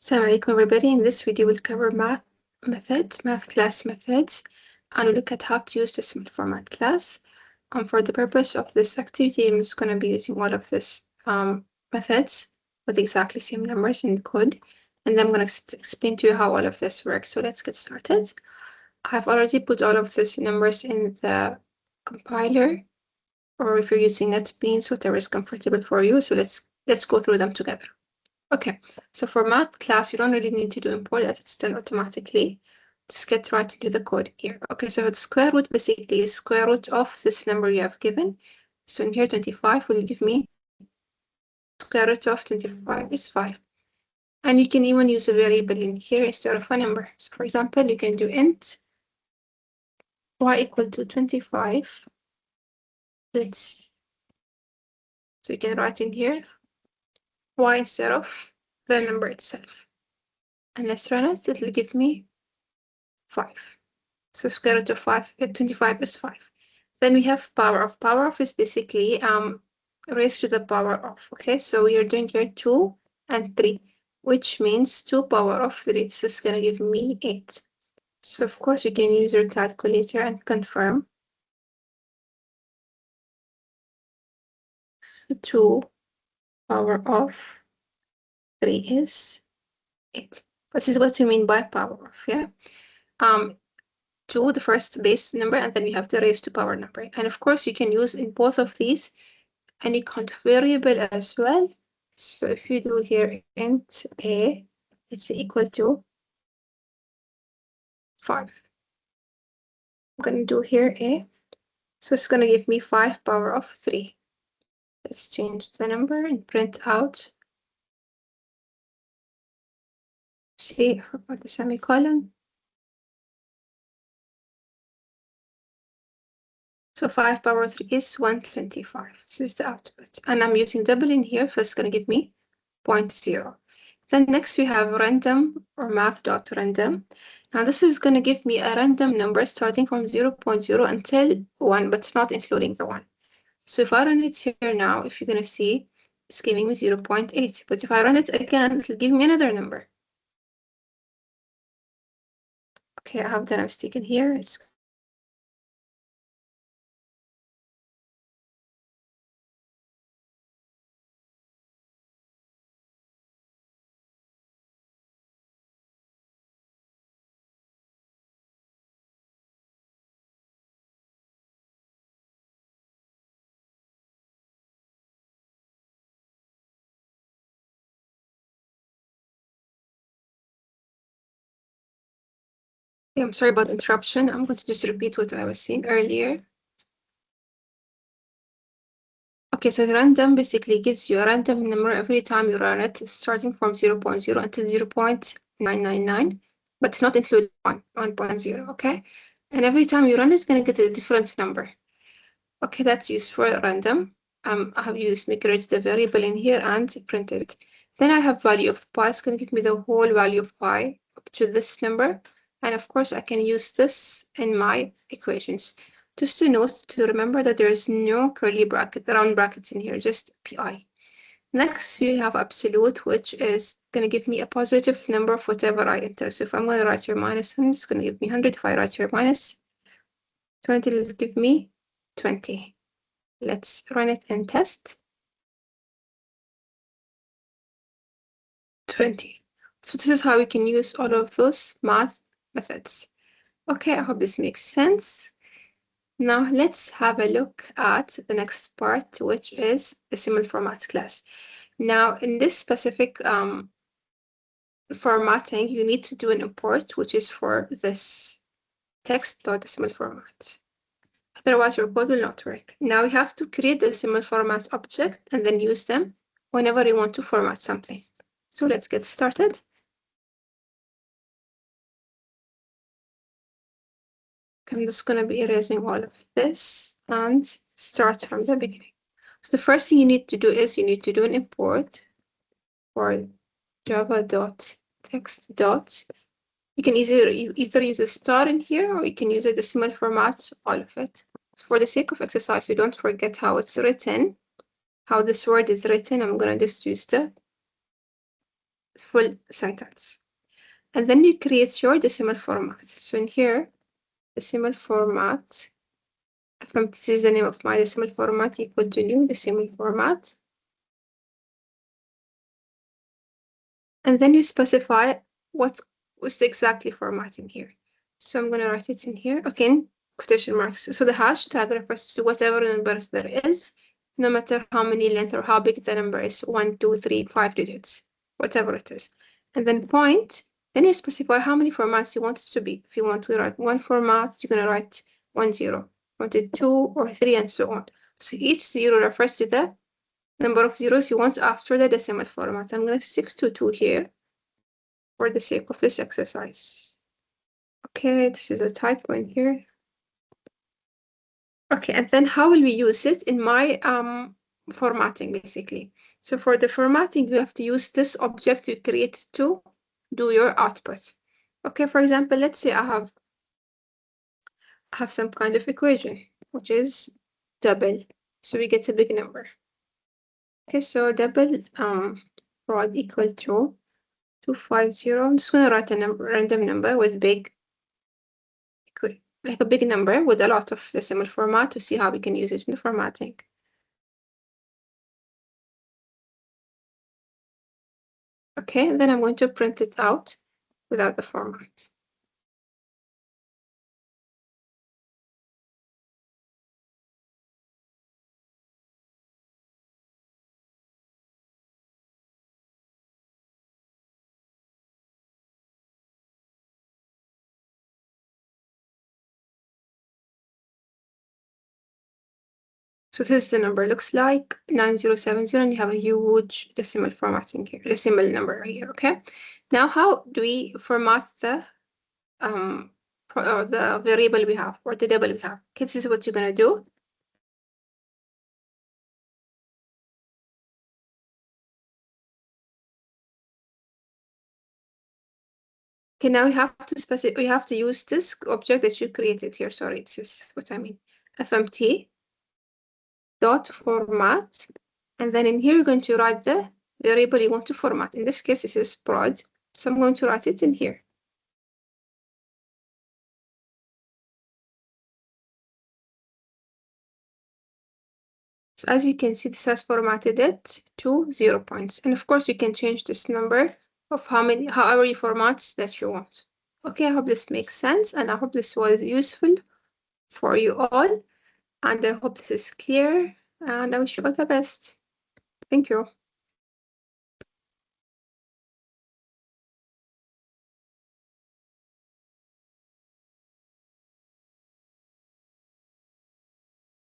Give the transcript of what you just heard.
Assalamu alaikum everybody. In this video we'll cover math class methods, and we'll look at how to use decimal format class. For the purpose of this activity, I'm just going to be using all of these methods with exactly same numbers in the code, and then I'm going to explain to you how all of this works. So let's get started. I've already put all of these numbers in the compiler, or if you're using NetBeans, whatever is comfortable for you. So let's go through them together. Okay, so for math class, you don't really need to do import as it's done automatically. Just get right into the code here. Okay, so the square root basically is square root of this number you have given. So in here, 25 will give me square root of 25 is 5. And you can even use a variable in here instead of a number. So for example, you can do int y equal to 25. So you can write in here y instead of the number itself. And let's run it. It'll give me 5. So square root of 25 is 5. Then we have power of. Power of is basically raised to the power of. Okay, so we are doing here 2 and 3, which means 2 power of 3. This is going to give me 8. So of course you can use your calculator and confirm. So 2 power of 3 is 8. This is what we mean by power of, yeah? 2, the first base number, and then we have the raised to power number. And of course, you can use in both of these any count variable as well. So if you do here int a, it's equal to 5. I'm going to do here a. So it's going to give me 5 power of 3. Let's change the number and print out. See, I forgot the semicolon. So 5 power 3 is 125. This is the output. And I'm using double in here, so it's going to give me 0.0. Then next we have random or math.random. Now this is going to give me a random number starting from 0.0 until 1, but not including the 1. So if I run it here now, if you're going to see, it's giving me 0.8. But if I run it again, it'll give me another number. Okay, I have done a mistake in here. It's I'm sorry about the interruption. I'm going to just repeat what I was saying earlier. Okay, so the random basically gives you a random number every time you run it, starting from 0.0 until 0.999, but not include 1.0, okay? And every time you run it, it's going to get a different number. Okay, that's used for random. I have used created the variable in here and printed it. Then I have value of pi. It's going to give me the whole value of pi up to this number. And of course, I can use this in my equations. Just a note to remember that there is no curly bracket, round brackets in here, just pi. Next, we have absolute, which is going to give me a positive number of whatever I enter. So if I'm going to write here minus 100, it's going to give me 100. If I write here minus 20, it'll give me 20. Let's run it and test. 20. So this is how we can use all of those math methods. Okay, I hope this makes sense. Now let's have a look at the next part, which is decimal format class. Now in this specific formatting, you need to do an import, which is for this text.decimal format. Otherwise, your code will not work. Now you have to create the decimal format object and then use them whenever you want to format something. So let's get started. I'm just going to be erasing all of this and start from the beginning. So the first thing you need to do is you need to do an import for java.text. You can either use a star in here, or you can use a decimal format, all of it. For the sake of exercise, we don't forget how it's written, how this word is written. I'm going to just use the full sentence. And then you create your decimal format. So in here, decimal format, this is the name of my decimal format, equal to new decimal format. And then you specify what's exactly formatting here. So I'm gonna write it in here, okay, quotation marks. So the hashtag refers to whatever numbers there is, no matter how many length or how big the number is, 1, 2, 3, 5 digits, whatever it is. And then point, then you specify how many formats you want it to be. If you want to write one format, you're gonna write 1, 0, wanted 2 or 3, and so on. So each 0 refers to the number of zeros you want after the decimal format. I'm gonna stick to 2 here for the sake of this exercise. Okay, this is a typo in here. Okay, and then how will we use it in my formatting, basically? So for the formatting, you have to use this object you created to do your output. Okay, for example, let's say I have some kind of equation, which is double. So we get a big number. Okay, so double prod equal to 250. I'm just gonna write a number, random number with big, like a big number with a lot of decimal format to see how we can use it in the formatting. Okay, then I'm going to print it out without the format. So this is the number looks like 9070, and you have a huge decimal formatting here, decimal number right here. Okay, now how do we format the variable we have or the double we have? Okay, this is what you're gonna do. Okay, now we have to specify. We have to use this object that you created here. Sorry, this is what I mean. FMT dot format, and then in here you're going to write the variable you want to format. In this case, this is prod, so I'm going to write it in here. So as you can see, this has formatted it to 0 points, and of course you can change this number of however you format that you want. Okay, I hope this makes sense, and I hope this was useful for you all, and I hope this is clear, and I wish you all the best. Thank you.